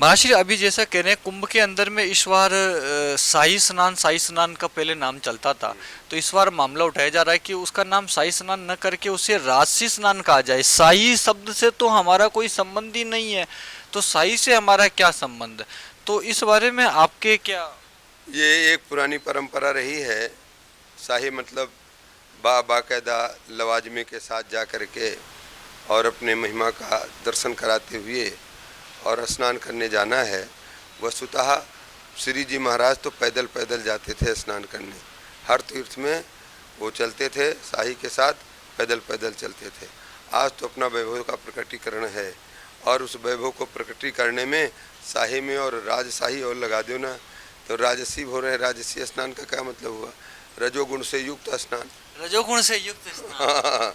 महाश्री अभी जैसा कह रहे हैं कुंभ के अंदर में इस बार शाही स्नान का पहले नाम चलता था, तो इस बार मामला उठाया जा रहा है कि उसका नाम शाही स्नान न करके उसे राजसी स्नान कहा जाए। शाही शब्द से तो हमारा कोई संबंध ही नहीं है, तो शाही से हमारा क्या संबंध? तो इस बारे में आपके क्या? ये एक पुरानी परंपरा रही है। शाही मतलब बाकायदा लवाजमे के साथ जा कर के और अपने महिमा का दर्शन कराते हुए और स्नान करने जाना है। वस्तुतः श्री जी महाराज तो पैदल पैदल जाते थे स्नान करने, हर तीर्थ में वो चलते थे, शाही के साथ पैदल पैदल चलते थे। आज तो अपना वैभव का प्रकटीकरण है और उस वैभव को प्रकटी करने में शाही में और राजशाही और लगा दो ना, तो राजसी हो रहे हैं। राजसी स्नान का क्या मतलब हुआ? रजोगुण से युक्त स्नान। रजोगुण से युक्त स्नान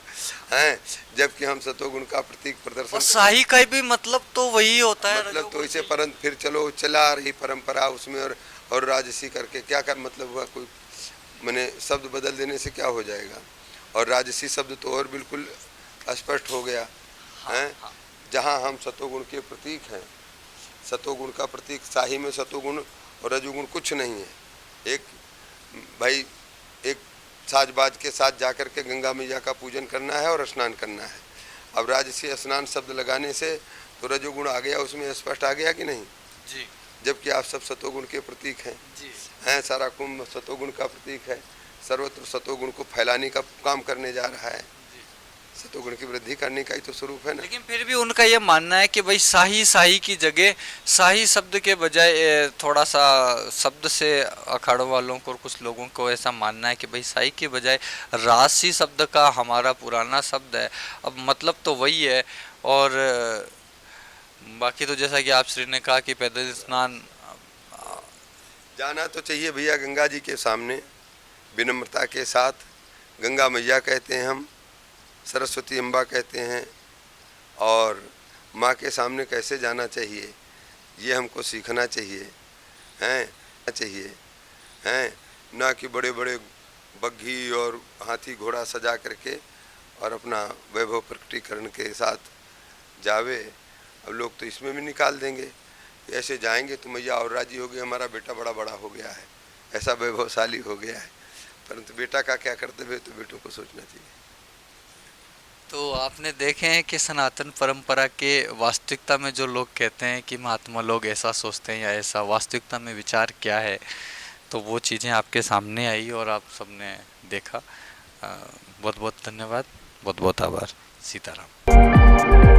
हैं, जबकि हम सतोगुण का प्रतीक प्रदर्शन। और शाही का भी मतलब तो वही होता है, मतलब तो इसे परंतु फिर चलो चला आ रही परंपरा उसमें और राजसी करके क्या क्या मतलब हुआ? कोई मैंने शब्द बदल देने से क्या हो जाएगा? और राजसी शब्द तो और बिल्कुल स्पष्ट हो गया है। जहाँ हम सतोगुण के प्रतीक हैं, सतोगुण का प्रतीक शाही में सतोगुण और रजोगुण कुछ नहीं है। एक भाई एक साजबाज के साथ जाकर के गंगा मैया का पूजन करना है और स्नान करना है। अब राजसी स्नान शब्द लगाने से तो रजोगुण आ गया, उसमें स्पष्ट आ गया कि नहीं जी? जबकि आप सब सतोगुण के प्रतीक हैं जी हैं। सारा कुंभ सतोगुण का प्रतीक है, सर्वत्र सतोगुण को फैलाने का काम करने जा रहा है। सतोगुण की वृद्धि करने का ही तो स्वरूप है ना। लेकिन फिर भी उनका ये मानना है कि भाई शाही की जगह शाही शब्द के बजाय थोड़ा सा शब्द से अखाड़ों वालों को और कुछ लोगों को ऐसा मानना है कि भाई शाही के बजाय राजसी शब्द का हमारा पुराना शब्द है, अब मतलब तो वही है। और बाकी तो जैसा कि आप श्री ने कहा कि पैदल स्नान जाना तो चाहिए भैया गंगा जी के सामने विनम्रता के साथ। गंगा मैया कहते हैं हम, सरस्वती अम्बा कहते हैं, और माँ के सामने कैसे जाना चाहिए ये हमको सीखना चाहिए हैं ना कि बड़े बड़े बग्घी और हाथी घोड़ा सजा करके और अपना वैभव प्रकटीकरण के साथ जावे। अब लोग तो इसमें भी निकाल देंगे, ऐसे जाएंगे तो मैया और राजी हो गई, हमारा बेटा बड़ा बड़ा हो गया है, ऐसा वैभवशाली हो गया है। परंतु बेटा का क्या कर्तव्य तो बेटों को सोचना चाहिए। तो आपने देखे हैं कि सनातन परंपरा के वास्तविकता में जो लोग कहते हैं कि महात्मा लोग ऐसा सोचते हैं या ऐसा, वास्तविकता में विचार क्या है, तो वो चीज़ें आपके सामने आई और आप सबने देखा। बहुत बहुत धन्यवाद, बहुत बहुत आभार। सीताराम।